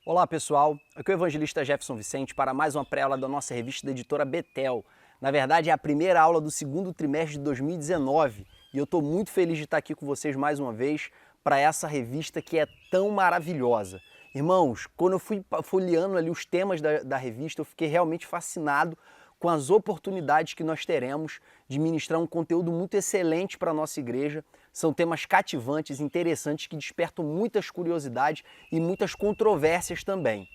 Olá pessoal, aqui é o evangelista Jefferson Vicente para mais uma pré-aula da nossa revista da editora Betel. Na verdade é a primeira aula do segundo trimestre de 2019 e eu estou muito feliz de estar aqui com vocês mais uma vez para essa revista que é tão maravilhosa. Irmãos, quando eu fui folheando ali os temas da revista, eu fiquei realmente fascinado com as oportunidades que nós teremos de ministrar um conteúdo muito excelente para a nossa igreja. São temas cativantes, interessantes, que despertam muitas curiosidades e muitas controvérsias também.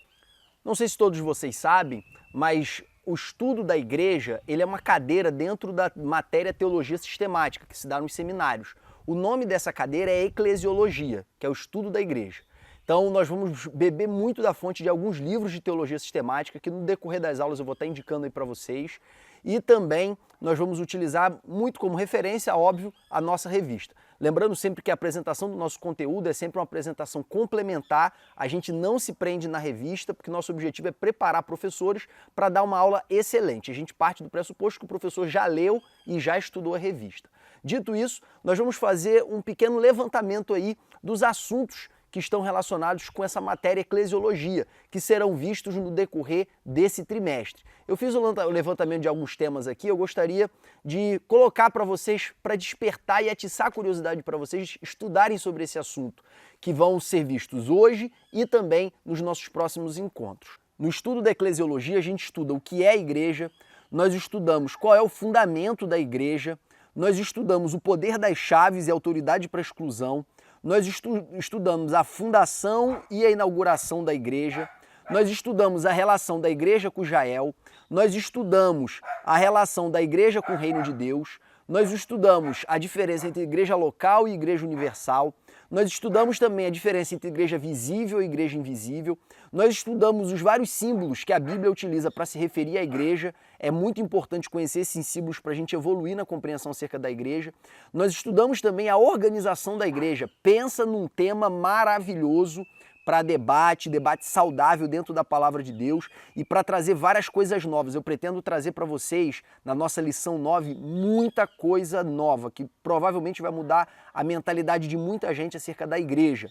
Não sei se todos vocês sabem, mas o estudo da igreja ele é uma cadeira dentro da matéria teologia sistemática, que se dá nos seminários. O nome dessa cadeira é eclesiologia, que é o estudo da igreja. Então nós vamos beber muito da fonte de alguns livros de teologia sistemática, que no decorrer das aulas eu vou estar indicando aí para vocês. E também nós vamos utilizar muito como referência, óbvio, a nossa revista. Lembrando sempre que a apresentação do nosso conteúdo é sempre uma apresentação complementar, a gente não se prende na revista, porque nosso objetivo é preparar professores para dar uma aula excelente. A gente parte do pressuposto que o professor já leu e já estudou a revista. Dito isso, nós vamos fazer um pequeno levantamento aí dos assuntos que estão relacionados com essa matéria eclesiologia, que serão vistos no decorrer desse trimestre. Eu fiz o levantamento de alguns temas aqui, eu gostaria de colocar para vocês, para despertar e atiçar a curiosidade para vocês estudarem sobre esse assunto, que vão ser vistos hoje e também nos nossos próximos encontros. No estudo da eclesiologia, a gente estuda o que é a igreja, nós estudamos qual é o fundamento da igreja, nós estudamos o poder das chaves e autoridade para a exclusão, nós estudamos a fundação e a inauguração da igreja, nós estudamos a relação da igreja com Israel, nós estudamos a relação da igreja com o reino de Deus, nós estudamos a diferença entre igreja local e igreja universal, nós estudamos também a diferença entre igreja visível e igreja invisível, nós estudamos os vários símbolos que a Bíblia utiliza para se referir à igreja, é muito importante conhecer esses símbolos para a gente evoluir na compreensão acerca da igreja. Nós estudamos também a organização da igreja, pensa num tema maravilhoso para debate saudável dentro da palavra de Deus e para trazer várias coisas novas. Eu pretendo trazer para vocês, na nossa lição 9, muita coisa nova, que provavelmente vai mudar a mentalidade de muita gente acerca da igreja.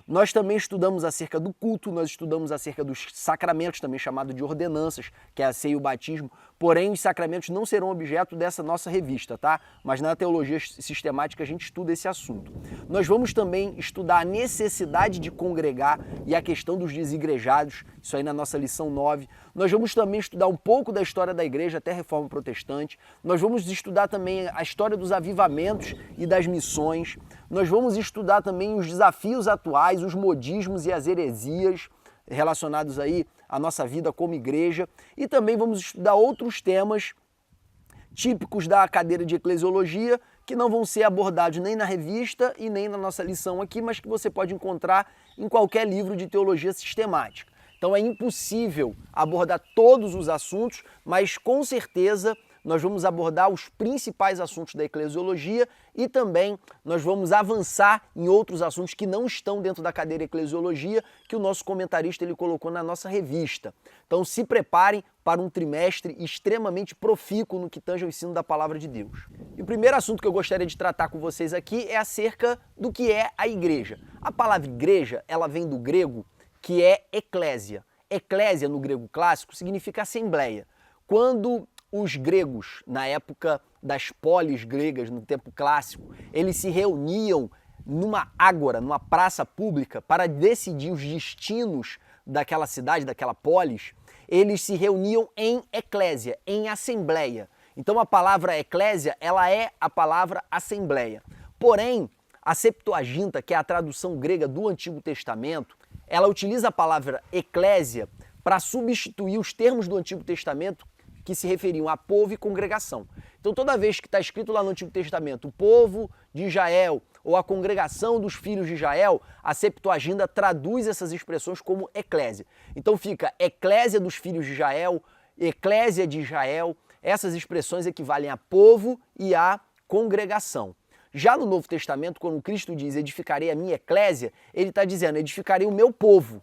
Nós também estudamos acerca do culto, nós estudamos acerca dos sacramentos, também chamado de ordenanças, que é a ceia e o batismo, porém os sacramentos não serão objeto dessa nossa revista, tá? Mas na teologia sistemática a gente estuda esse assunto. Nós vamos também estudar a necessidade de congregar e a questão dos desigrejados, isso aí na nossa lição 9. Nós vamos também estudar um pouco da história da igreja até a Reforma Protestante. Nós vamos estudar também a história dos avivamentos e das missões. Nós vamos estudar também os desafios atuais, os modismos e as heresias relacionados aí à nossa vida como igreja. E também vamos estudar outros temas típicos da cadeira de eclesiologia que não vão ser abordados nem na revista e nem na nossa lição aqui, mas que você pode encontrar em qualquer livro de teologia sistemática. Então é impossível abordar todos os assuntos, mas com certeza nós vamos abordar os principais assuntos da eclesiologia e também nós vamos avançar em outros assuntos que não estão dentro da cadeira eclesiologia, que o nosso comentarista ele colocou na nossa revista. Então se preparem para um trimestre extremamente profícuo no que tange ao ensino da palavra de Deus. E o primeiro assunto que eu gostaria de tratar com vocês aqui é acerca do que é a igreja. A palavra igreja, ela vem do grego, que é eclésia. Eclésia, no grego clássico, significa assembleia. Quando os gregos, na época das polis gregas, no tempo clássico, eles se reuniam numa ágora, numa praça pública, para decidir os destinos daquela cidade, daquela polis, eles se reuniam em eclésia, em assembleia. Então a palavra eclésia, ela é a palavra assembleia. Porém, a Septuaginta, que é a tradução grega do Antigo Testamento, ela utiliza a palavra eclésia para substituir os termos do Antigo Testamento que se referiam a povo e congregação. Então toda vez que está escrito lá no Antigo Testamento o povo de Israel ou a congregação dos filhos de Israel, a Septuaginta traduz essas expressões como eclésia. Então fica eclésia dos filhos de Israel, eclésia de Israel, essas expressões equivalem a povo e a congregação. Já no Novo Testamento, quando Cristo diz edificarei a minha eclésia, ele está dizendo edificarei o meu povo.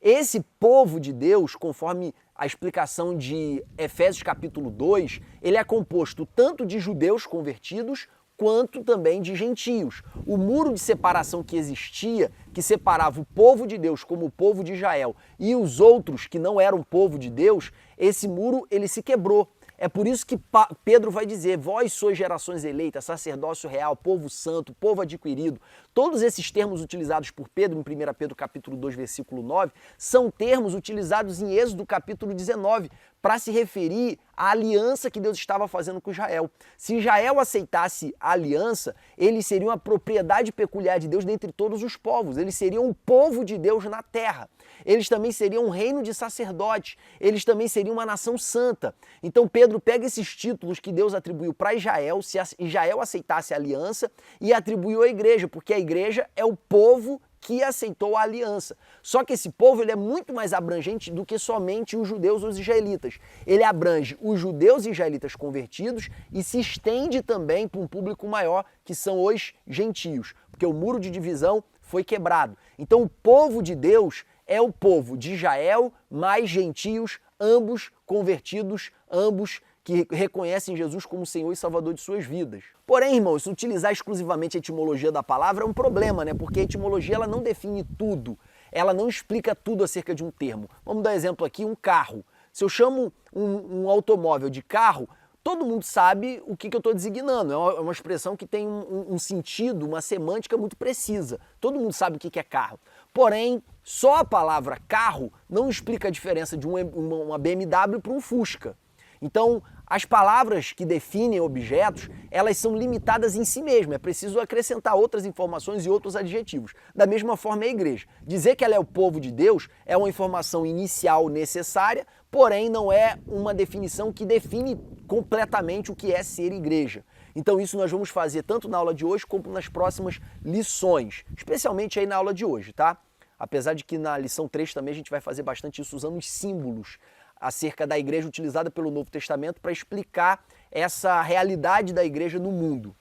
Esse povo de Deus, conforme a explicação de Efésios capítulo 2, ele é composto tanto de judeus convertidos quanto também de gentios. O muro de separação que existia, que separava o povo de Deus como o povo de Israel e os outros que não eram povo de Deus, esse muro ele se quebrou. É por isso que Pedro vai dizer, vós sois gerações eleitas, sacerdócio real, povo santo, povo adquirido. Todos esses termos utilizados por Pedro em 1 Pedro capítulo 2, versículo 9, são termos utilizados em Êxodo capítulo 19, para se referir à aliança que Deus estava fazendo com Israel. Se Israel aceitasse a aliança, eles seriam a propriedade peculiar de Deus dentre todos os povos. Eles seriam o povo de Deus na terra. Eles também seriam um reino de sacerdotes. Eles também seriam uma nação santa. Então Pedro pega esses títulos que Deus atribuiu para Israel, se Israel aceitasse a aliança, e atribuiu à igreja, porque a igreja é o povo que aceitou a aliança. Só que esse povo ele é muito mais abrangente do que somente os judeus ou os israelitas. Ele abrange os judeus e israelitas convertidos e se estende também para um público maior, que são os gentios, porque o muro de divisão foi quebrado. Então o povo de Deus é o povo de Israel mais gentios, ambos convertidos, ambos que reconhecem Jesus como Senhor e Salvador de suas vidas. Porém, irmãos, utilizar exclusivamente a etimologia da palavra é um problema, né? Porque a etimologia ela não define tudo, ela não explica tudo acerca de um termo. Vamos dar um exemplo aqui, um carro. Se eu chamo um automóvel de carro, todo mundo sabe o que eu estou designando. É uma expressão que tem um sentido, uma semântica muito precisa. Todo mundo sabe o que é carro. Porém, só a palavra carro não explica a diferença de uma BMW para um Fusca. Então, as palavras que definem objetos, elas são limitadas em si mesmas. É preciso acrescentar outras informações e outros adjetivos. Da mesma forma, a igreja. Dizer que ela é o povo de Deus é uma informação inicial necessária, porém não é uma definição que define completamente o que é ser igreja. Então isso nós vamos fazer tanto na aula de hoje como nas próximas lições, especialmente aí na aula de hoje, tá? Apesar de que na lição 3 também a gente vai fazer bastante isso usando os símbolos acerca da igreja utilizada pelo Novo Testamento para explicar essa realidade da igreja no mundo.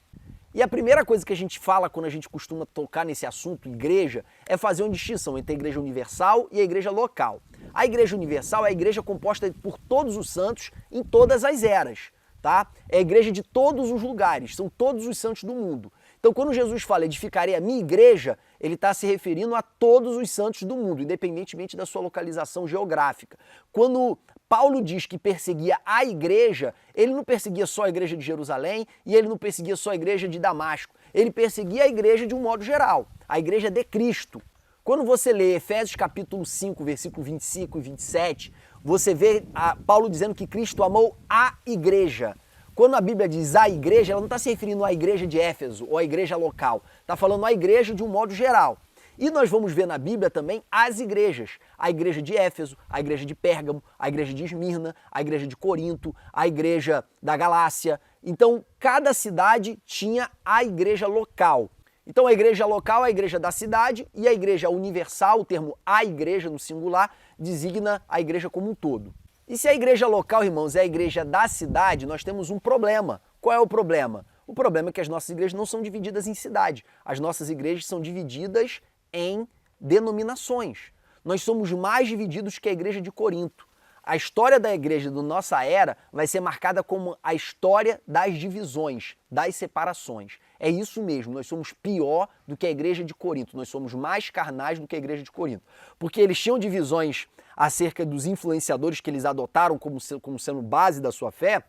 E a primeira coisa que a gente fala quando a gente costuma tocar nesse assunto, igreja, é fazer uma distinção entre a igreja universal e a igreja local. A igreja universal é a igreja composta por todos os santos em todas as eras, tá? É a igreja de todos os lugares, são todos os santos do mundo. Então, quando Jesus fala edificarei a minha igreja, ele está se referindo a todos os santos do mundo, independentemente da sua localização geográfica. Quando Paulo diz que perseguia a igreja, ele não perseguia só a igreja de Jerusalém e ele não perseguia só a igreja de Damasco. Ele perseguia a igreja de um modo geral, a igreja de Cristo. Quando você lê Efésios capítulo 5, versículo 25 e 27, você vê Paulo dizendo que Cristo amou a igreja. Quando a Bíblia diz a igreja, ela não está se referindo à igreja de Éfeso ou à igreja local. Está falando à igreja de um modo geral. E nós vamos ver na Bíblia também as igrejas. A igreja de Éfeso, a igreja de Pérgamo, a igreja de Esmirna, a igreja de Corinto, a igreja da Galácia. Então, cada cidade tinha a igreja local. Então, a igreja local é a igreja da cidade e a igreja universal, o termo a igreja no singular, designa a igreja como um todo. E se a igreja local, irmãos, é a igreja da cidade, nós temos um problema. Qual é o problema? O problema é que as nossas igrejas não são divididas em cidade. As nossas igrejas são divididas em denominações. Nós somos mais divididos que a igreja de Corinto. A história da igreja da nossa era vai ser marcada como a história das divisões, das separações. É isso mesmo, nós somos pior do que a igreja de Corinto, nós somos mais carnais do que a igreja de Corinto. Porque eles tinham divisões acerca dos influenciadores que eles adotaram como sendo base da sua fé,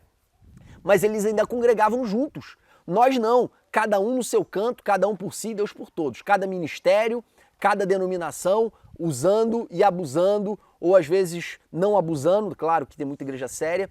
mas eles ainda congregavam juntos. Nós não, cada um no seu canto, cada um por si, Deus por todos. Cada ministério, cada denominação usando e abusando, ou às vezes não abusando, claro que tem muita igreja séria,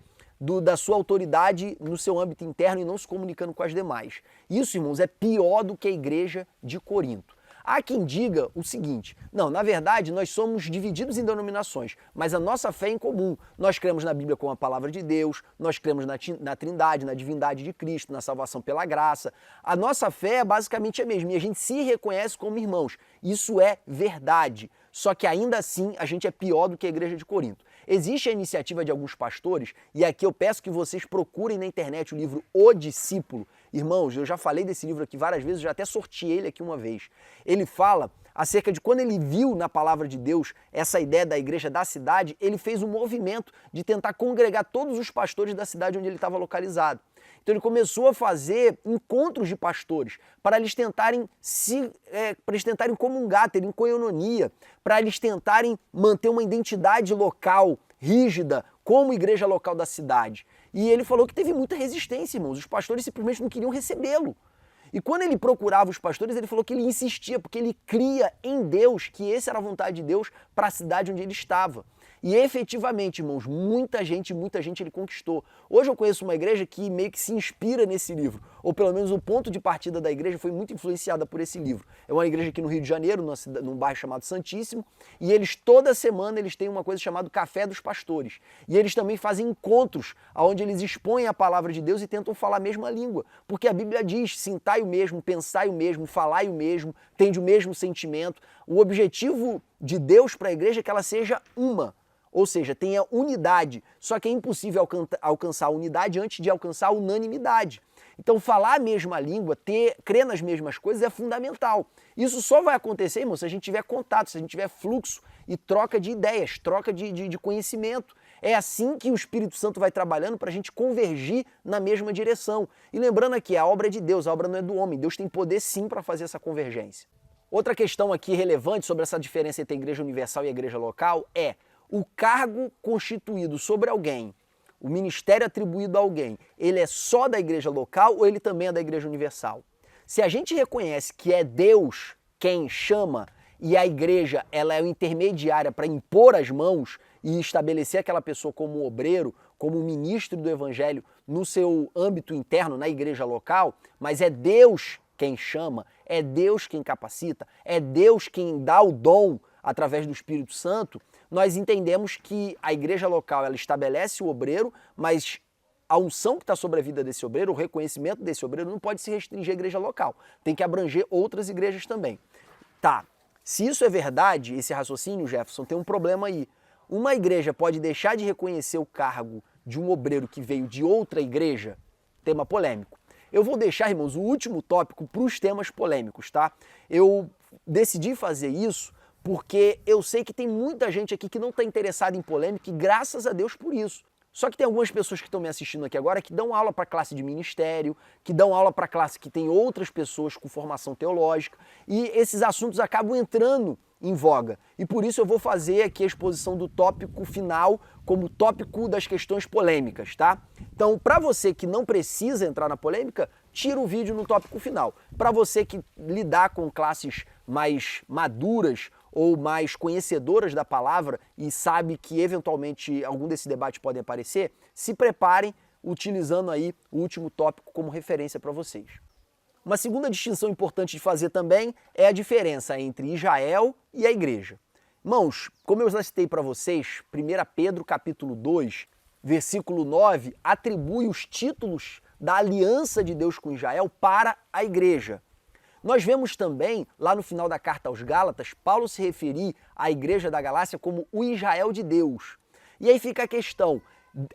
da sua autoridade no seu âmbito interno e não se comunicando com as demais. Isso, irmãos, é pior do que a igreja de Corinto. Há quem diga o seguinte, não, na verdade nós somos divididos em denominações, mas a nossa fé é em comum. Nós cremos na Bíblia como a palavra de Deus, nós cremos na Trindade, na divindade de Cristo, na salvação pela graça. A nossa fé é basicamente a mesma e a gente se reconhece como irmãos. Isso é verdade, só que ainda assim a gente é pior do que a igreja de Corinto. Existe a iniciativa de alguns pastores, e aqui eu peço que vocês procurem na internet o livro O Discípulo. Irmãos, eu já falei desse livro aqui várias vezes, já até sorteei ele aqui uma vez. Ele fala acerca de quando ele viu na palavra de Deus essa ideia da igreja da cidade, ele fez um movimento de tentar congregar todos os pastores da cidade onde ele estava localizado. Então ele começou a fazer encontros de pastores para eles tentarem comungar, terem coinonia, para eles tentarem manter uma identidade local rígida como igreja local da cidade. E ele falou que teve muita resistência, irmãos. Os pastores simplesmente não queriam recebê-lo. E quando ele procurava os pastores, ele falou que ele insistia, porque ele cria em Deus que essa era a vontade de Deus para a cidade onde ele estava. E efetivamente, irmãos, muita gente ele conquistou. Hoje eu conheço uma igreja que meio que se inspira nesse livro, ou pelo menos o ponto de partida da igreja foi muito influenciada por esse livro. É uma igreja aqui no Rio de Janeiro, num bairro chamado Santíssimo, e eles toda semana eles têm uma coisa chamada Café dos Pastores. E eles também fazem encontros onde eles expõem a palavra de Deus e tentam falar a mesma língua. Porque a Bíblia diz, sintai o mesmo, pensai o mesmo, falai o mesmo, tende o mesmo sentimento. O objetivo de Deus para a igreja é que ela seja uma. Ou seja, tenha unidade, só que é impossível alcançar a unidade antes de alcançar a unanimidade. Então falar a mesma língua, crer nas mesmas coisas é fundamental. Isso só vai acontecer, irmão, se a gente tiver contato, se a gente tiver fluxo e troca de ideias, troca de conhecimento. É assim que o Espírito Santo vai trabalhando para a gente convergir na mesma direção. E lembrando aqui, a obra é de Deus, a obra não é do homem. Deus tem poder sim para fazer essa convergência. Outra questão aqui relevante sobre essa diferença entre a igreja universal e a igreja local é o cargo constituído sobre alguém, o ministério atribuído a alguém, ele é só da igreja local ou ele também é da igreja universal? Se a gente reconhece que é Deus quem chama e a igreja ela é o intermediária para impor as mãos e estabelecer aquela pessoa como obreiro, como ministro do evangelho no seu âmbito interno, na igreja local, mas é Deus quem chama, é Deus quem capacita, é Deus quem dá o dom através do Espírito Santo, nós entendemos que a igreja local ela estabelece o obreiro, mas a unção que está sobre a vida desse obreiro, o reconhecimento desse obreiro não pode se restringir à igreja local. Tem que abranger outras igrejas também. Tá, se isso é verdade, esse raciocínio, Jefferson, tem um problema aí. Uma igreja pode deixar de reconhecer o cargo de um obreiro que veio de outra igreja? Tema polêmico. Eu vou deixar, irmãos, o último tópico para os temas polêmicos, tá? Eu decidi fazer isso porque eu sei que tem muita gente aqui que não está interessada em polêmica e graças a Deus por isso. Só que tem algumas pessoas que estão me assistindo aqui agora que dão aula para classe de ministério, que dão aula para classe que tem outras pessoas com formação teológica e esses assuntos acabam entrando em voga. E por isso eu vou fazer aqui a exposição do tópico final como tópico das questões polêmicas, tá? Então, para você que não precisa entrar na polêmica, tira o vídeo no tópico final. Para você que lidar com classes mais maduras ou mais conhecedoras da palavra e sabe que eventualmente algum desse debate pode aparecer, se preparem utilizando aí o último tópico como referência para vocês. Uma segunda distinção importante de fazer também é a diferença entre Israel e a igreja. Irmãos, como eu já citei para vocês, 1 Pedro capítulo 2, versículo 9, atribui os títulos da aliança de Deus com Israel para a igreja. Nós vemos também, lá no final da carta aos Gálatas, Paulo se referir à igreja da Galácia como o Israel de Deus. E aí fica a questão,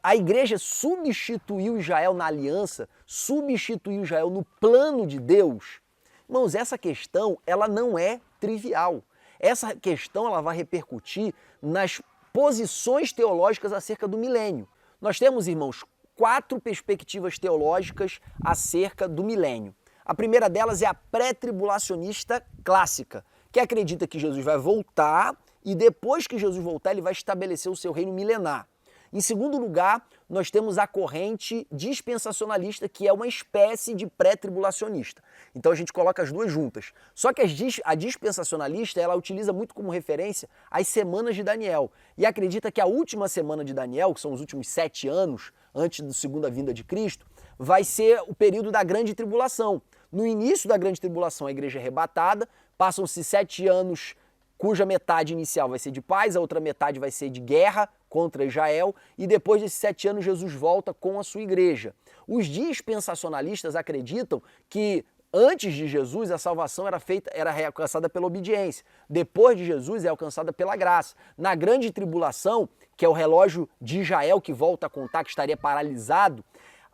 a igreja substituiu Israel na aliança, substituiu Israel no plano de Deus? Irmãos, essa questão, ela não é trivial. Essa questão, ela vai repercutir nas posições teológicas acerca do milênio. Nós temos, irmãos, 4 perspectivas teológicas acerca do milênio. A primeira delas é a pré-tribulacionista clássica, que acredita que Jesus vai voltar e depois que Jesus voltar, ele vai estabelecer o seu reino milenar. Em segundo lugar, nós temos a corrente dispensacionalista, que é uma espécie de pré-tribulacionista. Então a gente coloca as duas juntas. Só que a dispensacionalista, ela utiliza muito como referência as semanas de Daniel. E acredita que a última semana de Daniel, que são os últimos 7 anos antes da segunda vinda de Cristo, vai ser o período da grande tribulação. No início da grande tribulação, a igreja é arrebatada, passam-se 7 anos cuja metade inicial vai ser de paz, a outra metade vai ser de guerra contra Israel, e depois desses 7 anos Jesus volta com a sua igreja. Os dispensacionalistas acreditam que antes de Jesus a salvação era alcançada pela obediência, depois de Jesus é alcançada pela graça. Na grande tribulação, que é o relógio de Israel que volta a contar, que estaria paralisado,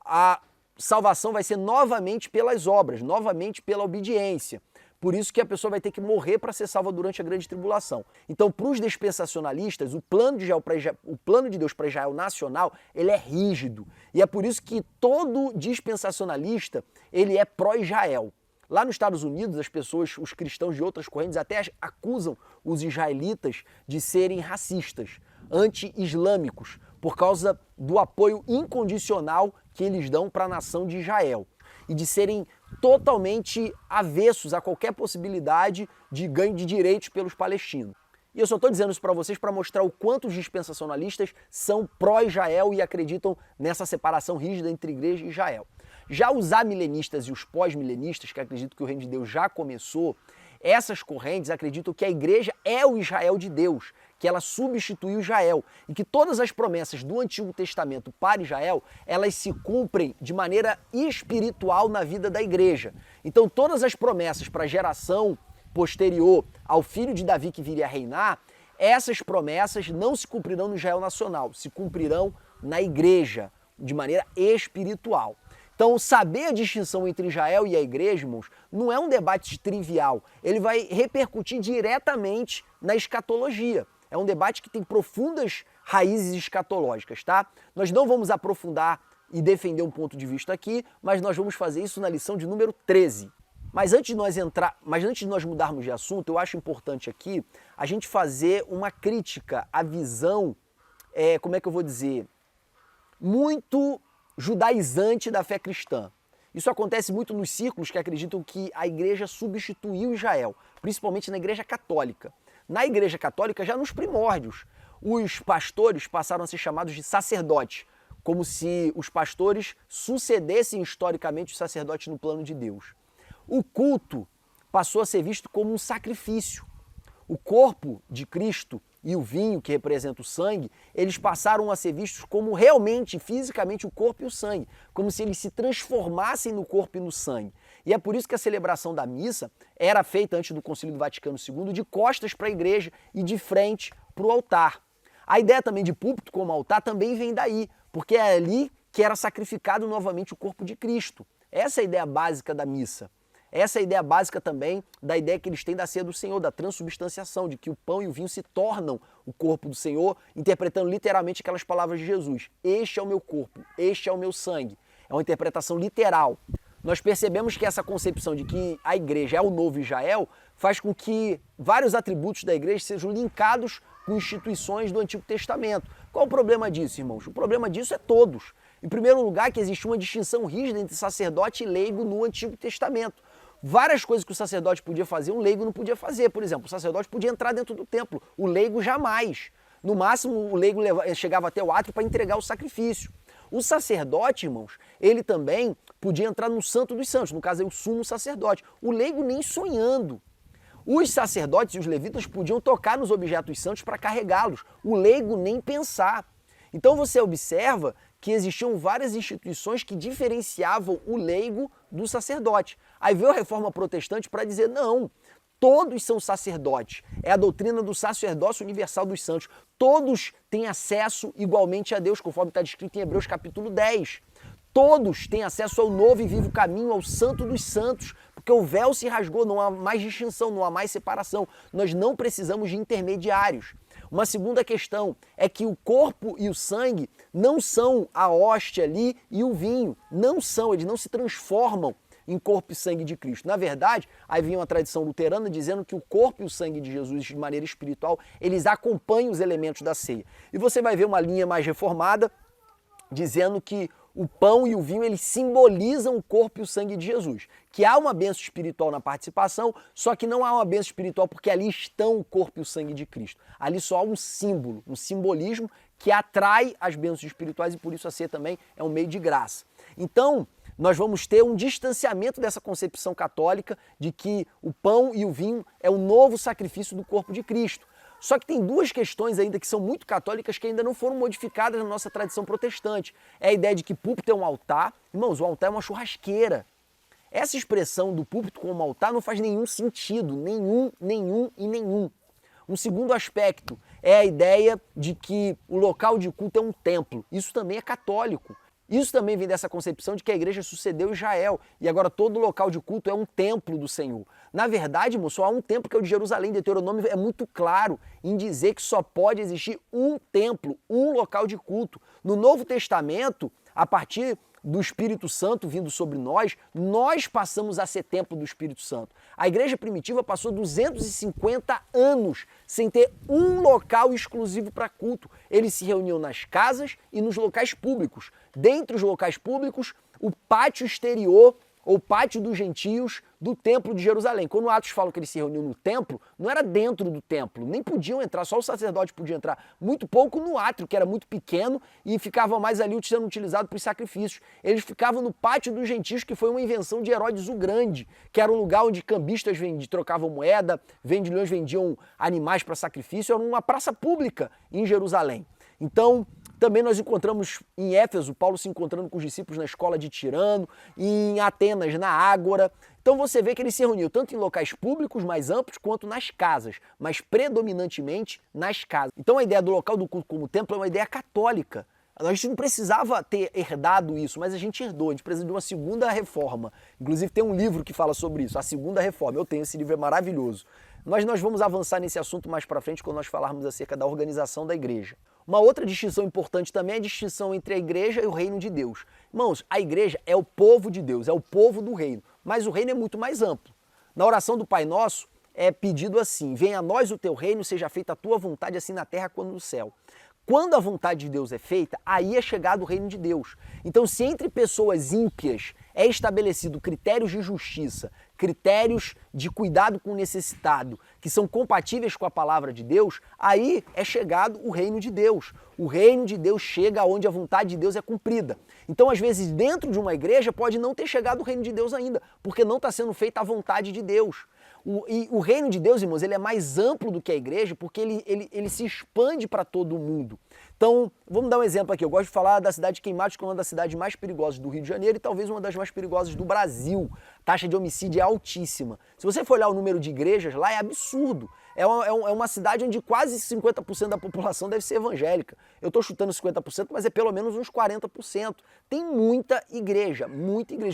a salvação vai ser novamente pelas obras, novamente pela obediência. Por isso que a pessoa vai ter que morrer para ser salva durante a grande tribulação. Então, para os dispensacionalistas, o plano de Deus para Israel nacional, ele é rígido. E é por isso que todo dispensacionalista, ele é pró-Israel. Lá nos Estados Unidos, as pessoas, os cristãos de outras correntes até acusam os israelitas de serem racistas, anti-islâmicos, por causa do apoio incondicional que eles dão para a nação de Israel e de serem totalmente avessos a qualquer possibilidade de ganho de direitos pelos palestinos. E eu só estou dizendo isso para vocês para mostrar o quanto os dispensacionalistas são pró-Israel e acreditam nessa separação rígida entre igreja e Israel. Já os amilenistas e os pós-milenistas, que acreditam que o reino de Deus já começou, essas correntes acreditam que a igreja é o Israel de Deus, que ela substituiu Israel e que todas as promessas do Antigo Testamento para Israel, elas se cumprem de maneira espiritual na vida da igreja. Então todas as promessas para a geração posterior ao filho de Davi que viria a reinar, essas promessas não se cumprirão no Israel nacional, se cumprirão na igreja, de maneira espiritual. Então, saber a distinção entre Israel e a igreja, irmãos, não é um debate trivial. Ele vai repercutir diretamente na escatologia. É um debate que tem profundas raízes escatológicas, tá? Nós não vamos aprofundar e defender um ponto de vista aqui, mas nós vamos fazer isso na lição de número 13. Mas antes de nós mudarmos de assunto, eu acho importante aqui a gente fazer uma crítica à visão, como é que eu vou dizer, muito judaizante da fé cristã. Isso acontece muito nos círculos que acreditam que a igreja substituiu Israel, principalmente na igreja católica. Na igreja católica, já nos primórdios, os pastores passaram a ser chamados de sacerdotes, como se os pastores sucedessem historicamente os sacerdotes no plano de Deus. O culto passou a ser visto como um sacrifício. O corpo de Cristo e o vinho, que representa o sangue, eles passaram a ser vistos como realmente, fisicamente, o corpo e o sangue, como se eles se transformassem no corpo e no sangue. E é por isso que a celebração da missa era feita antes do Concílio do Vaticano II, de costas para a igreja e de frente para o altar. A ideia também de púlpito como altar também vem daí, porque é ali que era sacrificado novamente o corpo de Cristo. Essa é a ideia básica da missa. Essa é a ideia básica também da ideia que eles têm da ceia do Senhor, da transubstanciação, de que o pão e o vinho se tornam o corpo do Senhor, interpretando literalmente aquelas palavras de Jesus. Este é o meu corpo, este é o meu sangue. É uma interpretação literal. Nós percebemos que essa concepção de que a igreja é o novo Israel faz com que vários atributos da igreja sejam linkados com instituições do Antigo Testamento. Qual o problema disso, irmãos? O problema disso é todos. Em primeiro lugar, que existe uma distinção rígida entre sacerdote e leigo no Antigo Testamento. Várias coisas que o sacerdote podia fazer, um leigo não podia fazer. Por exemplo, o sacerdote podia entrar dentro do templo, o leigo jamais. No máximo, o leigo chegava até o átrio para entregar o sacrifício. O sacerdote, irmãos, ele também podia entrar no Santo dos Santos, no caso é o sumo sacerdote. O leigo nem sonhando. Os sacerdotes e os levitas podiam tocar nos objetos santos para carregá-los. O leigo nem pensar. Então você observa que existiam várias instituições que diferenciavam o leigo do sacerdote. Aí veio a Reforma Protestante para dizer, não, todos são sacerdotes. É a doutrina do sacerdócio universal dos santos. Todos têm acesso igualmente a Deus, conforme está descrito em Hebreus capítulo 10. Todos têm acesso ao novo e vivo caminho, ao santo dos santos, porque o véu se rasgou, não há mais distinção, não há mais separação. Nós não precisamos de intermediários. Uma segunda questão é que o corpo e o sangue não são a hóstia ali e o vinho. Não são, eles não se transformam em corpo e sangue de Cristo. Na verdade, aí vinha uma tradição luterana dizendo que o corpo e o sangue de Jesus, de maneira espiritual, eles acompanham os elementos da ceia. E você vai ver uma linha mais reformada dizendo que o pão e o vinho, eles simbolizam o corpo e o sangue de Jesus. Que há uma bênção espiritual na participação, só que não há uma bênção espiritual porque ali estão o corpo e o sangue de Cristo. Ali só há um símbolo, um simbolismo que atrai as bênçãos espirituais e por isso a ceia também é um meio de graça. Então, nós vamos ter um distanciamento dessa concepção católica de que o pão e o vinho é o novo sacrifício do corpo de Cristo. Só que tem duas questões ainda que são muito católicas que ainda não foram modificadas na nossa tradição protestante. É a ideia de que púlpito é um altar. Irmãos, o altar é uma churrasqueira. Essa expressão do púlpito como altar não faz nenhum sentido, nenhum. Um segundo aspecto é a ideia de que o local de culto é um templo. Isso também é católico. Isso também vem dessa concepção de que a igreja sucedeu Israel e agora todo local de culto é um templo do Senhor. Na verdade, irmão, só há um templo que é o de Jerusalém. Deuteronômio é muito claro em dizer que só pode existir um templo, um local de culto. No Novo Testamento, a partir do Espírito Santo vindo sobre nós passamos a ser templo do Espírito Santo. A igreja primitiva passou 250 anos sem ter um local exclusivo para culto. Eles se reuniam nas casas e nos locais públicos. Dentre os locais públicos, o pátio exterior ou pátio dos gentios do Templo de Jerusalém. Quando Atos fala que eles se reuniam no templo, não era dentro do templo, nem podiam entrar, só o sacerdote podia entrar, muito pouco no átrio, que era muito pequeno e ficava mais ali sendo utilizado para os sacrifícios. Eles ficavam no pátio dos gentios, que foi uma invenção de Herodes o Grande, que era um lugar onde cambistas trocavam moeda, vendilhões vendiam animais para sacrifício, era uma praça pública em Jerusalém. Então, também nós encontramos em Éfeso, Paulo se encontrando com os discípulos na escola de Tirano, em Atenas, na Ágora. Então você vê que ele se reuniu tanto em locais públicos mais amplos quanto nas casas, mas predominantemente nas casas. Então a ideia do local do culto como templo é uma ideia católica. A gente não precisava ter herdado isso, mas a gente herdou, a gente precisa de uma segunda reforma. Inclusive tem um livro que fala sobre isso, a segunda reforma. Eu tenho esse livro, é maravilhoso. Mas nós vamos avançar nesse assunto mais para frente quando nós falarmos acerca da organização da igreja. Uma outra distinção importante também é a distinção entre a igreja e o reino de Deus. Irmãos, a igreja é o povo de Deus, é o povo do reino, mas o reino é muito mais amplo. Na oração do Pai Nosso é pedido assim: venha a nós o teu reino, seja feita a tua vontade assim na terra como no céu. Quando a vontade de Deus é feita, aí é chegado o reino de Deus. Então, se entre pessoas ímpias é estabelecido critérios de justiça, critérios de cuidado com o necessitado, que são compatíveis com a palavra de Deus, aí é chegado o reino de Deus. O reino de Deus chega onde a vontade de Deus é cumprida. Então, às vezes, dentro de uma igreja pode não ter chegado o reino de Deus ainda, porque não está sendo feita a vontade de Deus. O reino de Deus, irmãos, ele é mais amplo do que a igreja, porque ele se expande para todo mundo. Então, vamos dar um exemplo aqui. Eu gosto de falar da cidade de Queimados, que é uma das cidades mais perigosas do Rio de Janeiro e talvez uma das mais perigosas do Brasil. A taxa de homicídio é altíssima. Se você for olhar o número de igrejas lá, é absurdo. É uma cidade onde quase 50% da população deve ser evangélica. Eu estou chutando 50%, mas é pelo menos uns 40%. Tem muita igreja,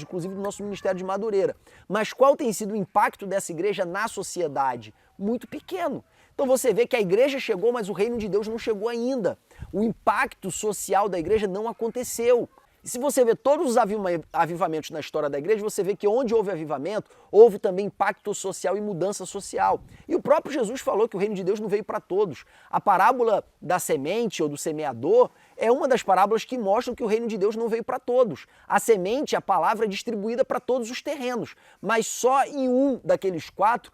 inclusive do nosso Ministério de Madureira. Mas qual tem sido o impacto dessa igreja na sociedade? Muito pequeno. Então você vê que a igreja chegou, mas o reino de Deus não chegou ainda. O impacto social da igreja não aconteceu. E se você vê todos os avivamentos na história da igreja, você vê que onde houve avivamento, houve também impacto social e mudança social. E o próprio Jesus falou que o reino de Deus não veio para todos. A parábola da semente ou do semeador é uma das parábolas que mostram que o reino de Deus não veio para todos. A semente, a palavra, é distribuída para todos os terrenos, mas só em um daqueles 4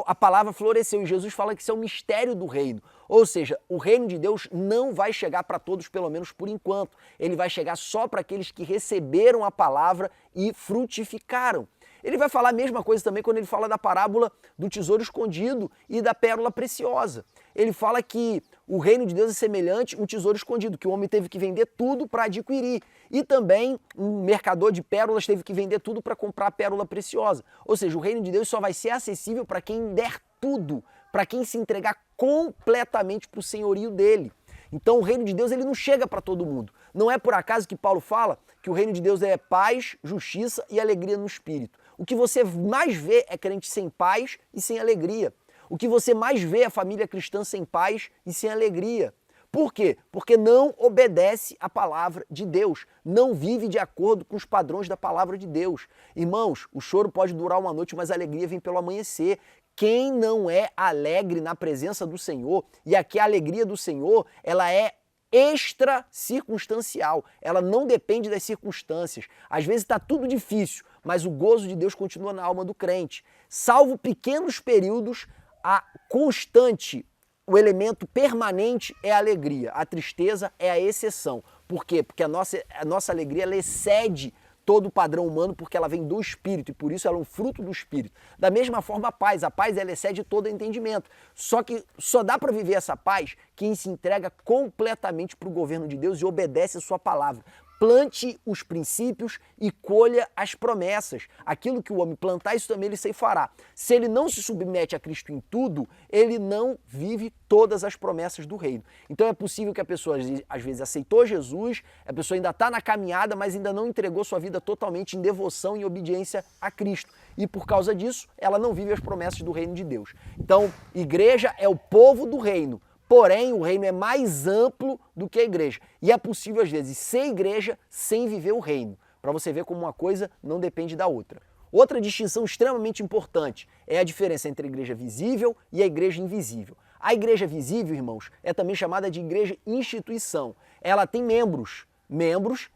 a palavra floresceu e Jesus fala que isso é o mistério do reino. Ou seja, o reino de Deus não vai chegar para todos, pelo menos por enquanto. Ele vai chegar só para aqueles que receberam a palavra e frutificaram. Ele vai falar a mesma coisa também quando ele fala da parábola do tesouro escondido e da pérola preciosa. Ele fala que o reino de Deus é semelhante a um tesouro escondido, que o homem teve que vender tudo para adquirir. E também um mercador de pérolas teve que vender tudo para comprar a pérola preciosa. Ou seja, o reino de Deus só vai ser acessível para quem der tudo, para quem se entregar completamente para o senhorio dele. Então o reino de Deus ele não chega para todo mundo. Não é por acaso que Paulo fala que o reino de Deus é paz, justiça e alegria no espírito. O que você mais vê é crente sem paz e sem alegria. O que você mais vê é a família cristã sem paz e sem alegria. Por quê? Porque não obedece à palavra de Deus, não vive de acordo com os padrões da palavra de Deus. Irmãos, o choro pode durar uma noite, mas a alegria vem pelo amanhecer. Quem não é alegre na presença do Senhor, e aqui a alegria do Senhor, ela é extra circunstancial, ela não depende das circunstâncias. Às vezes está tudo difícil, mas o gozo de Deus continua na alma do crente. Salvo pequenos períodos, a constante, o elemento permanente é a alegria. A tristeza é a exceção. Por quê? Porque a nossa alegria ela excede todo o padrão humano, porque ela vem do Espírito e por isso ela é um fruto do Espírito. Da mesma forma a paz ela excede todo entendimento. Só que só dá para viver essa paz quem se entrega completamente para o governo de Deus e obedece a sua palavra. plante os princípios e colha as promessas. Aquilo que o homem plantar, isso também ele ceifará. Se ele não se submete a Cristo em tudo, ele não vive todas as promessas do reino. Então é possível que a pessoa às vezes aceitou Jesus, a pessoa ainda está na caminhada, mas ainda não entregou sua vida totalmente em devoção e obediência a Cristo. E por causa disso, ela não vive as promessas do reino de Deus. Então, igreja é o povo do reino. Porém, o reino é mais amplo do que a igreja. E é possível, às vezes, ser igreja sem viver o reino. Para você ver como uma coisa não depende da outra. Outra distinção extremamente importante é a diferença entre a igreja visível e a igreja invisível. A igreja visível, irmãos, é também chamada de igreja instituição. Ela tem membros.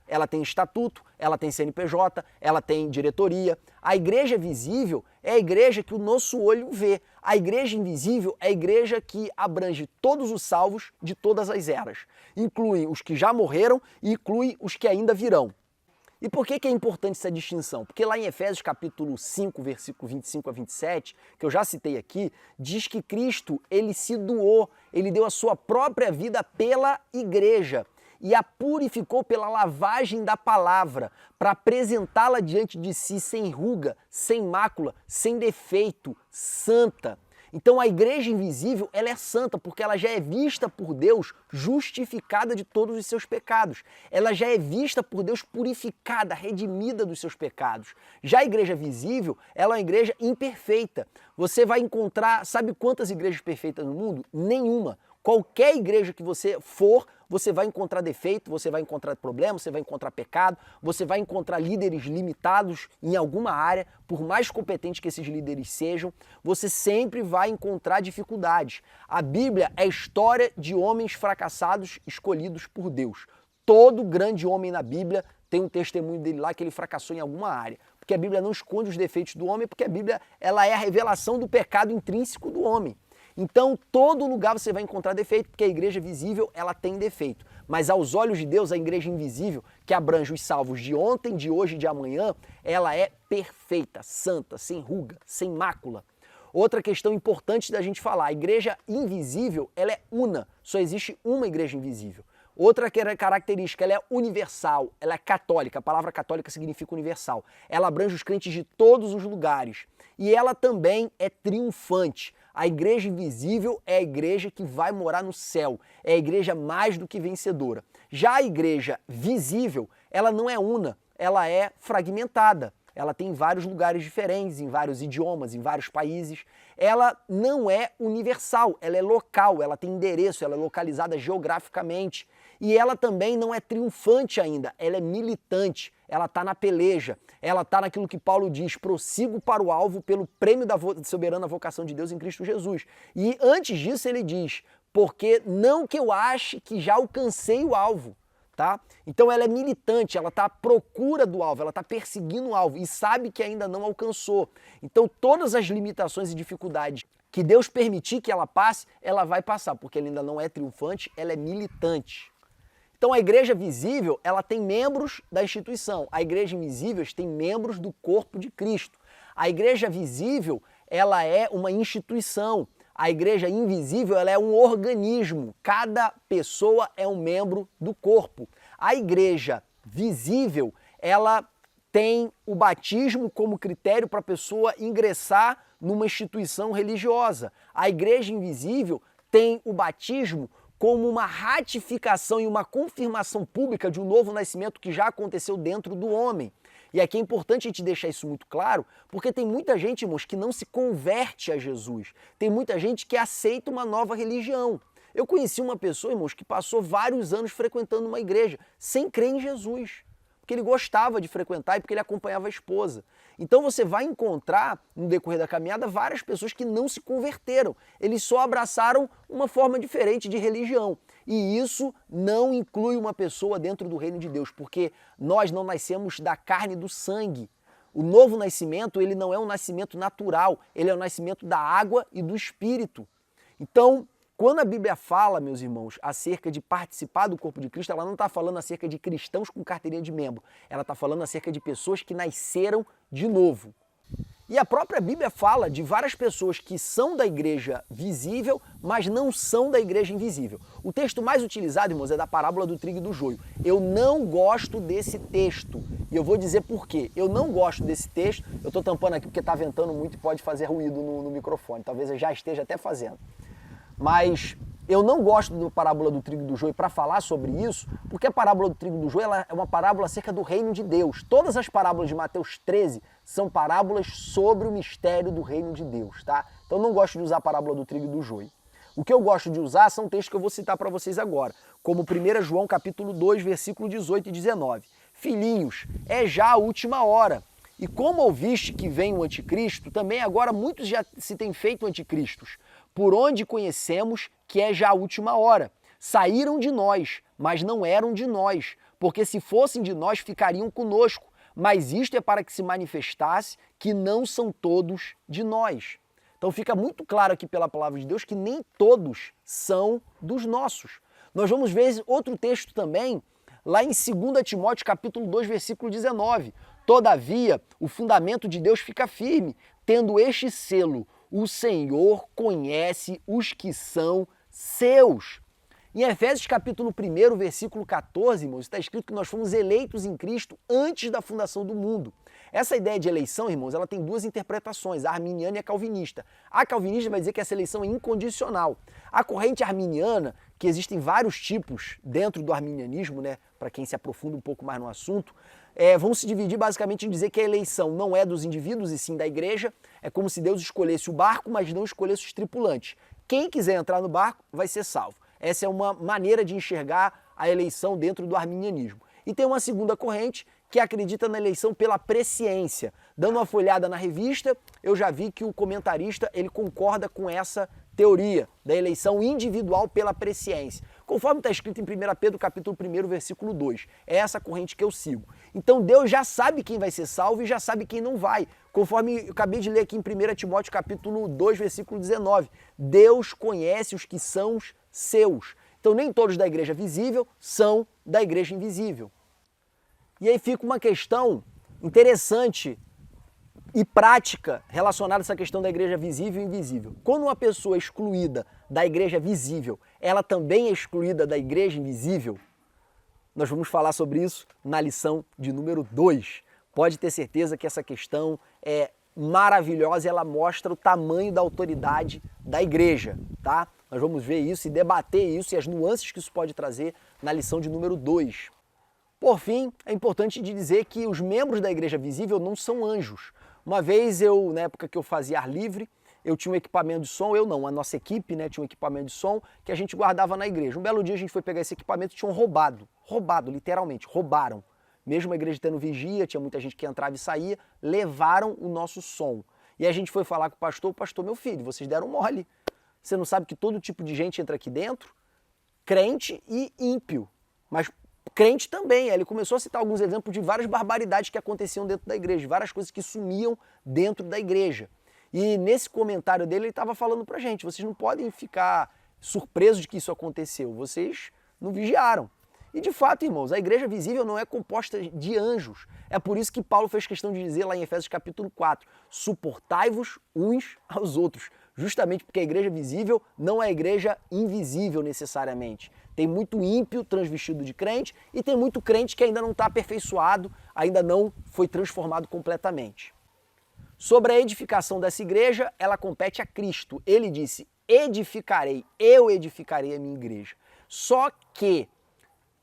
Ela tem estatuto, ela tem CNPJ, ela tem diretoria. A igreja visível é a igreja que o nosso olho vê. A igreja invisível é a igreja que abrange todos os salvos de todas as eras. Inclui os que já morreram e inclui os que ainda virão. E por que é importante essa distinção? Porque lá em Efésios capítulo 5, versículo 25 a 27, que eu já citei aqui, diz que Cristo, ele se doou, ele deu a sua própria vida pela igreja e a purificou pela lavagem da palavra, para apresentá-la diante de si sem ruga, sem mácula, sem defeito, santa. Então a igreja invisível, ela é santa porque ela já é vista por Deus justificada de todos os seus pecados. Ela já é vista por Deus purificada, redimida dos seus pecados. Já a igreja visível, ela é uma igreja imperfeita. Você vai encontrar, sabe quantas igrejas perfeitas no mundo? Nenhuma. Qualquer igreja que você for, você vai encontrar defeito, você vai encontrar problema, você vai encontrar pecado, você vai encontrar líderes limitados em alguma área, por mais competentes que esses líderes sejam, você sempre vai encontrar dificuldades. A Bíblia é a história de homens fracassados escolhidos por Deus. Todo grande homem na Bíblia tem um testemunho dele lá que ele fracassou em alguma área. Porque a Bíblia não esconde os defeitos do homem, porque a Bíblia ela é a revelação do pecado intrínseco do homem. Então, todo lugar você vai encontrar defeito, porque a igreja visível, ela tem defeito. Mas aos olhos de Deus, a igreja invisível, que abrange os salvos de ontem, de hoje e de amanhã, ela é perfeita, santa, sem ruga, sem mácula. Outra questão importante da gente falar, a igreja invisível, ela é una, só existe uma igreja invisível. Outra característica, ela é universal, ela é católica, a palavra católica significa universal. Ela abrange os crentes de todos os lugares. E ela também é triunfante. A igreja invisível é a igreja que vai morar no céu, é a igreja mais do que vencedora. Já a igreja visível, ela não é una, ela é fragmentada. Ela tem vários lugares diferentes, em vários idiomas, em vários países. Ela não é universal, ela é local, ela tem endereço, ela é localizada geograficamente. E ela também não é triunfante ainda, ela é militante, ela está na peleja, ela está naquilo que Paulo diz, prossigo para o alvo pelo prêmio da soberana vocação de Deus em Cristo Jesus. E antes disso ele diz, porque não que eu ache que já alcancei o alvo. Tá? Então ela é militante, ela está à procura do alvo, ela está perseguindo o alvo e sabe que ainda não alcançou. Então todas as limitações e dificuldades que Deus permitir que ela passe, ela vai passar, porque ela ainda não é triunfante, ela é militante. Então a igreja visível, ela tem membros da instituição, a igreja invisível tem membros do corpo de Cristo. A igreja visível, ela é uma instituição. A igreja invisível, ela é um organismo. Cada pessoa é um membro do corpo. A igreja visível, ela tem o batismo como critério para a pessoa ingressar numa instituição religiosa. A igreja invisível tem o batismo como uma ratificação e uma confirmação pública de um novo nascimento que já aconteceu dentro do homem. E aqui é importante a gente deixar isso muito claro, porque tem muita gente, irmãos, que não se converte a Jesus. Tem muita gente que aceita uma nova religião. Eu conheci uma pessoa, irmãos, que passou vários anos frequentando uma igreja, sem crer em Jesus. Porque ele gostava de frequentar e porque ele acompanhava a esposa. Então você vai encontrar, no decorrer da caminhada, várias pessoas que não se converteram. Eles só abraçaram uma forma diferente de religião. E isso não inclui uma pessoa dentro do reino de Deus, porque nós não nascemos da carne e do sangue. O novo nascimento, ele não é um nascimento natural, ele é o nascimento da água e do Espírito. Então, quando a Bíblia fala, meus irmãos, acerca de participar do corpo de Cristo, ela não está falando acerca de cristãos com carteirinha de membro. Ela está falando acerca de pessoas que nasceram de novo. E a própria Bíblia fala de várias pessoas que são da igreja visível, mas não são da igreja invisível. O texto mais utilizado, irmãos, é da parábola do trigo e do joio. Eu não gosto desse texto e eu vou dizer por quê. Eu não gosto desse texto, eu estou tampando aqui porque está ventando muito e pode fazer ruído no microfone, talvez eu já esteja até fazendo. Mas eu não gosto da parábola do trigo e do joio para falar sobre isso, porque a parábola do trigo e do joio ela é uma parábola acerca do reino de Deus. Todas as parábolas de Mateus 13 são parábolas sobre o mistério do reino de Deus, tá? Então eu não gosto de usar a parábola do trigo e do joio. O que eu gosto de usar são textos que eu vou citar para vocês agora, como 1 João capítulo 2, versículo 18 e 19. Filhinhos, é já a última hora. E como ouviste que vem o anticristo, também agora muitos já se têm feito anticristos, por onde conhecemos que é já a última hora. Saíram de nós, mas não eram de nós, porque se fossem de nós ficariam conosco, mas isto é para que se manifestasse que não são todos de nós. Então fica muito claro aqui pela palavra de Deus que nem todos são dos nossos. Nós vamos ver outro texto também, lá em 2 Timóteo capítulo 2, versículo 19. Todavia, o fundamento de Deus fica firme, tendo este selo: o Senhor conhece os que são seus. Em Efésios capítulo 1, versículo 14, irmãos, está escrito que nós fomos eleitos em Cristo antes da fundação do mundo. Essa ideia de eleição, irmãos, ela tem duas interpretações, a arminiana e a calvinista. A calvinista vai dizer que essa eleição é incondicional. A corrente arminiana, que existem vários tipos dentro do arminianismo, né, para quem se aprofunda um pouco mais no assunto, vão se dividir basicamente em dizer que a eleição não é dos indivíduos e sim da igreja. É como se Deus escolhesse o barco, mas não escolhesse os tripulantes. Quem quiser entrar no barco vai ser salvo. Essa é uma maneira de enxergar a eleição dentro do arminianismo. E tem uma segunda corrente que acredita na eleição pela presciência. Dando uma folhada na revista, eu já vi que o comentarista ele concorda com essa teoria da eleição individual pela presciência. Conforme está escrito em 1 Pedro capítulo 1, versículo 2. É essa corrente que eu sigo. Então Deus já sabe quem vai ser salvo e já sabe quem não vai. Conforme eu acabei de ler aqui em 1 Timóteo capítulo 2, versículo 19. Deus conhece os que são seus. Então nem todos da igreja visível são da igreja invisível. E aí fica uma questão interessante e prática relacionada a essa questão da igreja visível e invisível. Quando uma pessoa é excluída da igreja visível, ela também é excluída da igreja invisível? Nós vamos falar sobre isso na lição de número 2. Pode ter certeza que essa questão é maravilhosa e ela mostra o tamanho da autoridade da igreja, tá? Nós vamos ver isso e debater isso e as nuances que isso pode trazer na lição de número 2. Por fim, é importante dizer que os membros da igreja visível não são anjos. Uma vez na época que eu fazia ar livre, eu tinha um equipamento de som, a nossa equipe, né, tinha um equipamento de som que a gente guardava na igreja. Um belo dia a gente foi pegar esse equipamento e tinham roubado, literalmente, roubaram. Mesmo a igreja tendo vigia, tinha muita gente que entrava e saía, levaram o nosso som. E a gente foi falar com o pastor, meu filho, vocês deram mole. Você não sabe que todo tipo de gente entra aqui dentro? Crente e ímpio. Mas crente também. Ele começou a citar alguns exemplos de várias barbaridades que aconteciam dentro da igreja, várias coisas que sumiam dentro da igreja. E nesse comentário dele, ele estava falando pra gente, vocês não podem ficar surpresos de que isso aconteceu, vocês não vigiaram. E de fato, irmãos, a igreja visível não é composta de anjos. É por isso que Paulo fez questão de dizer lá em Efésios capítulo 4, suportai-vos uns aos outros. Justamente porque a igreja visível não é a igreja invisível necessariamente. Tem muito ímpio transvestido de crente e tem muito crente que ainda não está aperfeiçoado, ainda não foi transformado completamente. Sobre a edificação dessa igreja, ela compete a Cristo. Ele disse, eu edificarei a minha igreja. Só que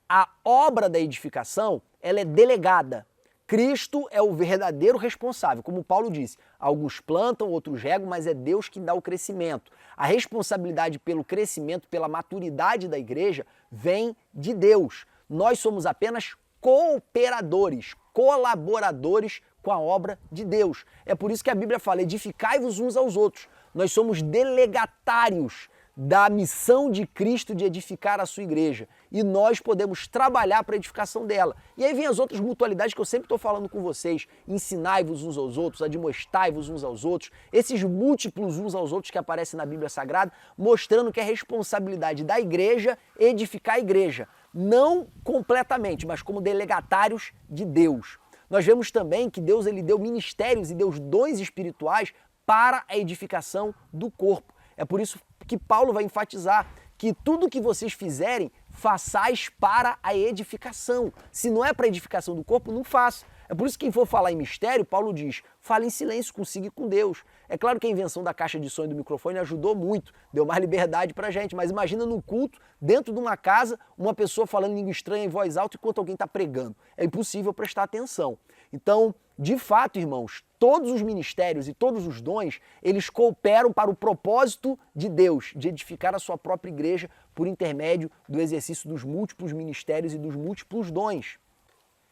a obra da edificação, ela é delegada. Cristo é o verdadeiro responsável, como Paulo disse, alguns plantam, outros regam, mas é Deus que dá o crescimento. A responsabilidade pelo crescimento, pela maturidade da igreja, vem de Deus. Nós somos apenas cooperadores, colaboradores com a obra de Deus. É por isso que a Bíblia fala, edificai-vos uns aos outros. Nós somos delegatários da missão de Cristo de edificar a sua igreja. E nós podemos trabalhar para a edificação dela. E aí vem as outras mutualidades que eu sempre estou falando com vocês. Ensinai-vos uns aos outros, admoestai-vos uns aos outros. Esses múltiplos uns aos outros que aparecem na Bíblia Sagrada, mostrando que é responsabilidade da igreja edificar a igreja. Não completamente, mas como delegatários de Deus. Nós vemos também que Deus ele deu ministérios e deu dons espirituais para a edificação do corpo. É por isso que Paulo vai enfatizar que tudo que vocês fizerem, façais para a edificação. Se não é para a edificação do corpo, não faça. É por isso que quem for falar em mistério, Paulo diz, fale em silêncio consigo e com Deus. É claro que a invenção da caixa de som e do microfone ajudou muito, deu mais liberdade pra gente, mas imagina no culto, dentro de uma casa, uma pessoa falando língua estranha em voz alta enquanto alguém está pregando. É impossível prestar atenção. Então, de fato, irmãos, todos os ministérios e todos os dons, eles cooperam para o propósito de Deus, de edificar a sua própria igreja por intermédio do exercício dos múltiplos ministérios e dos múltiplos dons.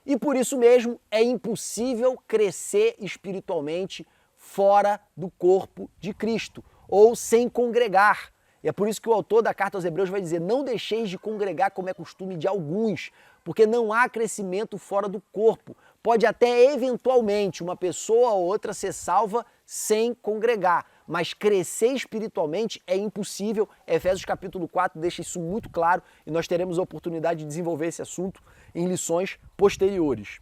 E por isso mesmo é impossível crescer espiritualmente fora do corpo de Cristo, ou sem congregar. E é por isso que o autor da carta aos Hebreus vai dizer, não deixeis de congregar como é costume de alguns, porque não há crescimento fora do corpo. Pode até eventualmente uma pessoa ou outra ser salva sem congregar, mas crescer espiritualmente é impossível. Efésios capítulo 4 deixa isso muito claro e nós teremos a oportunidade de desenvolver esse assunto em lições posteriores.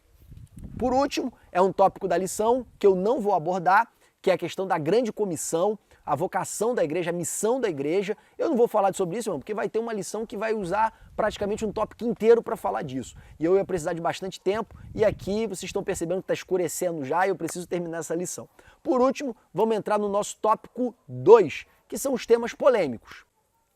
Por último, é um tópico da lição que eu não vou abordar, que é a questão da grande comissão, a vocação da igreja, a missão da igreja. Eu não vou falar sobre isso, irmão, porque vai ter uma lição que vai usar praticamente um tópico inteiro para falar disso. E eu ia precisar de bastante tempo, e aqui vocês estão percebendo que está escurecendo já e eu preciso terminar essa lição. Por último, vamos entrar no nosso tópico 2, que são os temas polêmicos.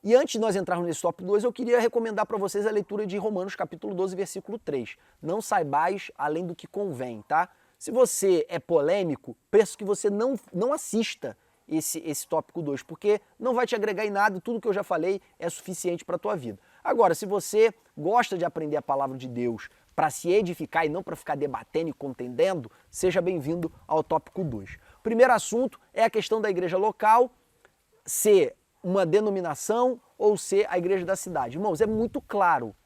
E antes de nós entrarmos nesse tópico 2, eu queria recomendar para vocês a leitura de Romanos capítulo 12, versículo 3. Não saibais além do que convém, tá? Se você é polêmico, peço que você não assista esse tópico 2, porque não vai te agregar em nada, tudo que eu já falei é suficiente para a tua vida. Agora, se você gosta de aprender a palavra de Deus para se edificar e não para ficar debatendo e contendendo, seja bem-vindo ao tópico 2. O primeiro assunto é a questão da igreja local ser uma denominação ou ser a igreja da cidade. Irmãos, é muito claro,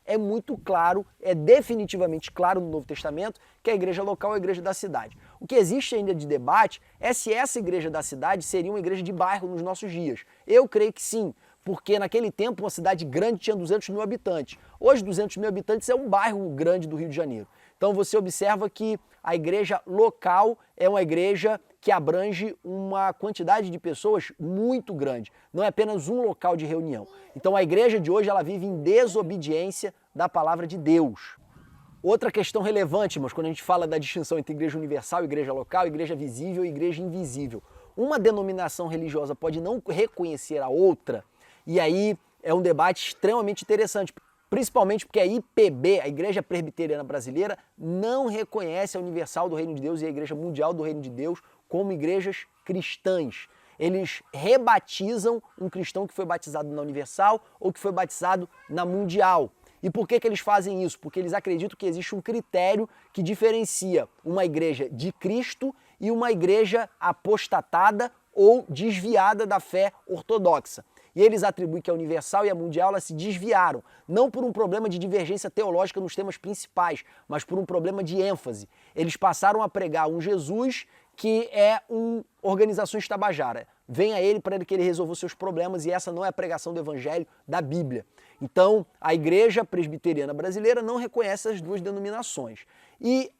é definitivamente claro no Novo Testamento que a igreja local é a igreja da cidade. O que existe ainda de debate é se essa igreja da cidade seria uma igreja de bairro nos nossos dias. Eu creio que sim, porque naquele tempo uma cidade grande tinha 200 mil habitantes. Hoje 200 mil habitantes é um bairro grande do Rio de Janeiro. Então você observa que a igreja local é uma igreja que abrange uma quantidade de pessoas muito grande. Não é apenas um local de reunião. Então a igreja de hoje ela vive em desobediência da palavra de Deus. Outra questão relevante, mas quando a gente fala da distinção entre igreja universal, igreja local, igreja visível e igreja invisível. Uma denominação religiosa pode não reconhecer a outra, e aí é um debate extremamente interessante, principalmente porque a IPB, a Igreja Presbiteriana Brasileira, não reconhece a Universal do Reino de Deus e a Igreja Mundial do Reino de Deus como igrejas cristãs. Eles rebatizam um cristão que foi batizado na Universal ou que foi batizado na Mundial. E por que eles fazem isso? Porque eles acreditam que existe um critério que diferencia uma igreja de Cristo e uma igreja apostatada ou desviada da fé ortodoxa. E eles atribuem que a Universal e a Mundial elas se desviaram, não por um problema de divergência teológica nos temas principais, mas por um problema de ênfase. Eles passaram a pregar um Jesus que é uma organização tabajara. Vem a ele para que ele resolva os seus problemas e essa não é a pregação do Evangelho da Bíblia. Então, a Igreja Presbiteriana Brasileira não reconhece as duas denominações. E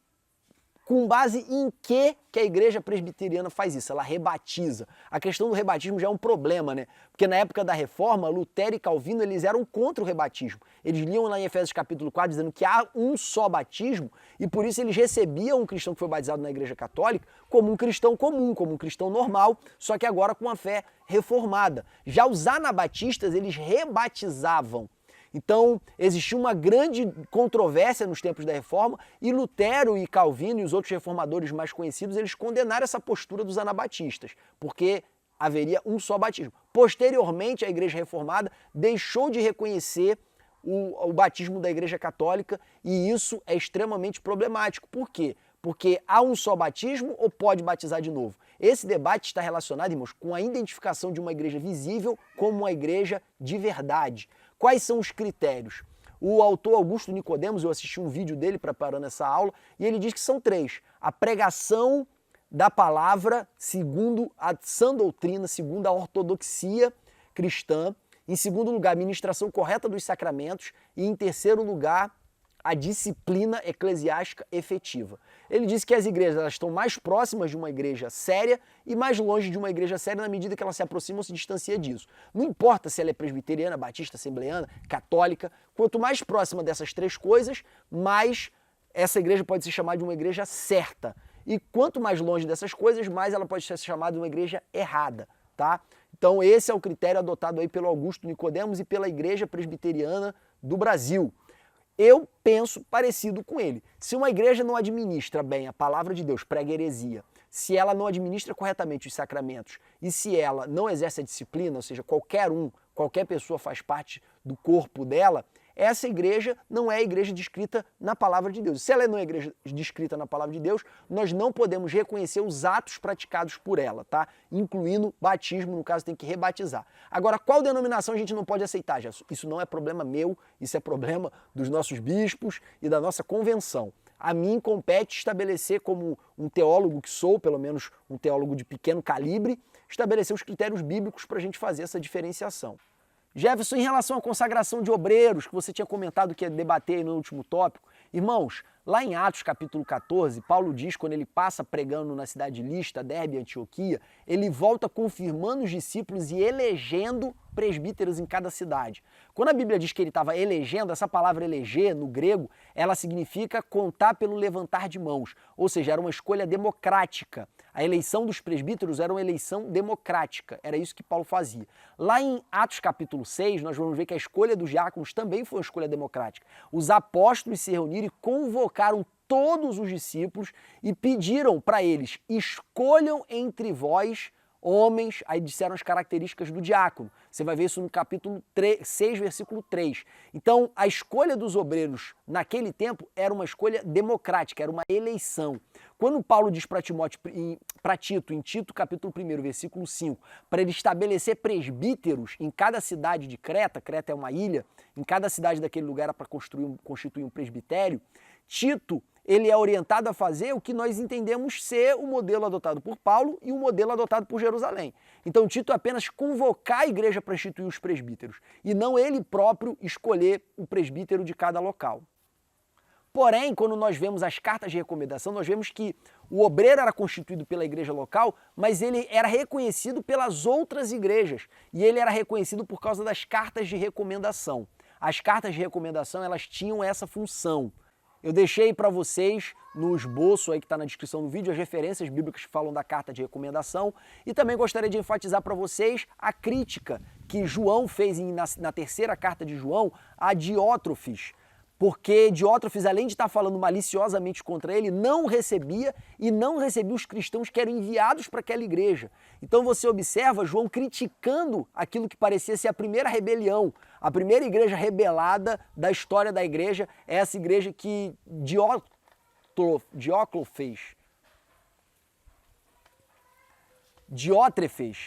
com base em que a Igreja Presbiteriana faz isso? Ela rebatiza. A questão do rebatismo já é um problema, né? Porque na época da Reforma, Lutero e Calvino eles eram contra o rebatismo. Eles liam lá em Efésios capítulo 4 dizendo que há um só batismo e por isso eles recebiam um cristão que foi batizado na Igreja Católica como um cristão comum, como um cristão normal, só que agora com a fé reformada. Já os anabatistas, eles rebatizavam. Então, existiu uma grande controvérsia nos tempos da Reforma e Lutero e Calvino e os outros reformadores mais conhecidos, eles condenaram essa postura dos anabatistas, porque haveria um só batismo. Posteriormente, a Igreja Reformada deixou de reconhecer o batismo da Igreja Católica e isso é extremamente problemático. Por quê? Porque há um só batismo ou pode batizar de novo? Esse debate está relacionado, irmãos, com a identificação de uma igreja visível como uma igreja de verdade. Quais são os critérios? O autor Augusto Nicodemos, eu assisti um vídeo dele preparando essa aula, e ele diz que são 3. A pregação da palavra segundo a sã doutrina, segundo a ortodoxia cristã. Em segundo lugar, a ministração correta dos sacramentos. E em terceiro lugar, a disciplina eclesiástica efetiva. Ele disse que as igrejas elas estão mais próximas de uma igreja séria e mais longe de uma igreja séria na medida que ela se aproxima ou se distancia disso. Não importa se ela é presbiteriana, batista, assembleiana, católica, quanto mais próxima dessas três coisas, mais essa igreja pode se chamar de uma igreja certa. E quanto mais longe dessas coisas, mais ela pode ser chamada de uma igreja errada, tá? Então esse é o critério adotado aí pelo Augusto Nicodemos e pela Igreja Presbiteriana do Brasil. Eu penso parecido com ele. Se uma igreja não administra bem a palavra de Deus, prega heresia, se ela não administra corretamente os sacramentos e se ela não exerce a disciplina, ou seja, qualquer pessoa faz parte do corpo dela, essa igreja não é a igreja descrita na palavra de Deus. Se ela não é a igreja descrita na palavra de Deus, nós não podemos reconhecer os atos praticados por ela, tá? Incluindo batismo, no caso tem que rebatizar. Agora, qual denominação a gente não pode aceitar, Gerson? Isso não é problema meu, isso é problema dos nossos bispos e da nossa convenção. A mim compete estabelecer, como um teólogo que sou, pelo menos um teólogo de pequeno calibre, estabelecer os critérios bíblicos para a gente fazer essa diferenciação. Jefferson, em relação à consagração de obreiros, que você tinha comentado que ia debater aí no último tópico, irmãos, lá em Atos capítulo 14, Paulo diz, quando ele passa pregando na cidade de Listra, Derbe e Antioquia, ele volta confirmando os discípulos e elegendo presbíteros em cada cidade. Quando a Bíblia diz que ele estava elegendo, essa palavra eleger, no grego, ela significa contar pelo levantar de mãos, ou seja, era uma escolha democrática. A eleição dos presbíteros era uma eleição democrática, era isso que Paulo fazia. Lá em Atos capítulo 6, nós vamos ver que a escolha dos diáconos também foi uma escolha democrática. Os apóstolos se reuniram e convocaram todos os discípulos e pediram para eles, escolham entre vós homens, aí disseram as características do diácono. Você vai ver isso no capítulo 6, versículo 3. Então, a escolha dos obreiros naquele tempo era uma escolha democrática, era uma eleição. Quando Paulo diz para Tito, em Tito capítulo 1, versículo 5, para ele estabelecer presbíteros em cada cidade de Creta, Creta é uma ilha, em cada cidade daquele lugar era para constituir um presbitério, Tito, ele é orientado a fazer o que nós entendemos ser o modelo adotado por Paulo e o modelo adotado por Jerusalém. Então Tito é apenas convocar a igreja para instituir os presbíteros e não ele próprio escolher o presbítero de cada local. Porém, quando nós vemos as cartas de recomendação, nós vemos que o obreiro era constituído pela igreja local, mas ele era reconhecido pelas outras igrejas e ele era reconhecido por causa das cartas de recomendação. As cartas de recomendação, elas tinham essa função. Eu deixei para vocês no esboço aí que está na descrição do vídeo as referências bíblicas que falam da carta de recomendação e também gostaria de enfatizar para vocês a crítica que João fez na terceira carta de João a Diótrofes, porque Diótrofes, além de estar falando maliciosamente contra ele, não recebia os cristãos que eram enviados para aquela igreja. Então você observa João criticando aquilo que parecia ser a primeira rebelião, a primeira igreja rebelada da história da igreja, é essa igreja que Diótrefes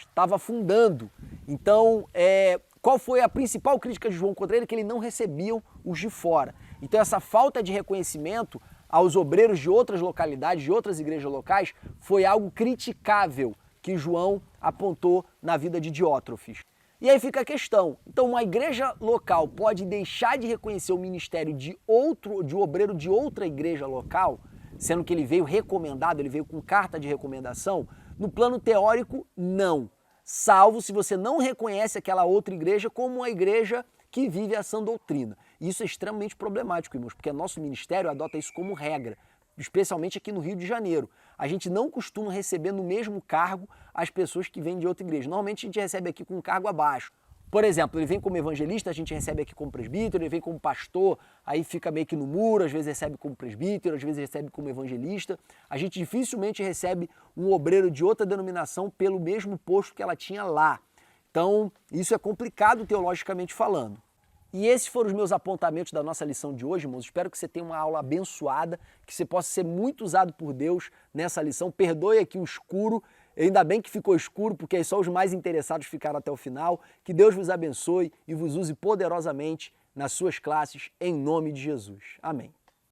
estava fundando. Então, qual foi a principal crítica de João contra ele? Que ele não recebiam os de fora. Então essa falta de reconhecimento aos obreiros de outras localidades, de outras igrejas locais, foi algo criticável que João apontou na vida de Diótrefes. E aí fica a questão, então uma igreja local pode deixar de reconhecer o ministério de obreiro de outra igreja local, sendo que ele veio recomendado, ele veio com carta de recomendação? No plano teórico, não. Salvo se você não reconhece aquela outra igreja como uma igreja que vive a sã doutrina. E isso é extremamente problemático, irmãos, porque nosso ministério adota isso como regra, especialmente aqui no Rio de Janeiro. A gente não costuma receber no mesmo cargo as pessoas que vêm de outra igreja. Normalmente a gente recebe aqui com um cargo abaixo. Por exemplo, ele vem como evangelista, a gente recebe aqui como presbítero, ele vem como pastor, aí fica meio que no muro, às vezes recebe como presbítero, às vezes recebe como evangelista. A gente dificilmente recebe um obreiro de outra denominação pelo mesmo posto que ela tinha lá. Então, isso é complicado teologicamente falando. E esses foram os meus apontamentos da nossa lição de hoje, irmãos. Espero que você tenha uma aula abençoada, que você possa ser muito usado por Deus nessa lição. Perdoe aqui o escuro, ainda bem que ficou escuro, porque só os mais interessados ficaram até o final. Que Deus vos abençoe e vos use poderosamente nas suas classes, em nome de Jesus. Amém.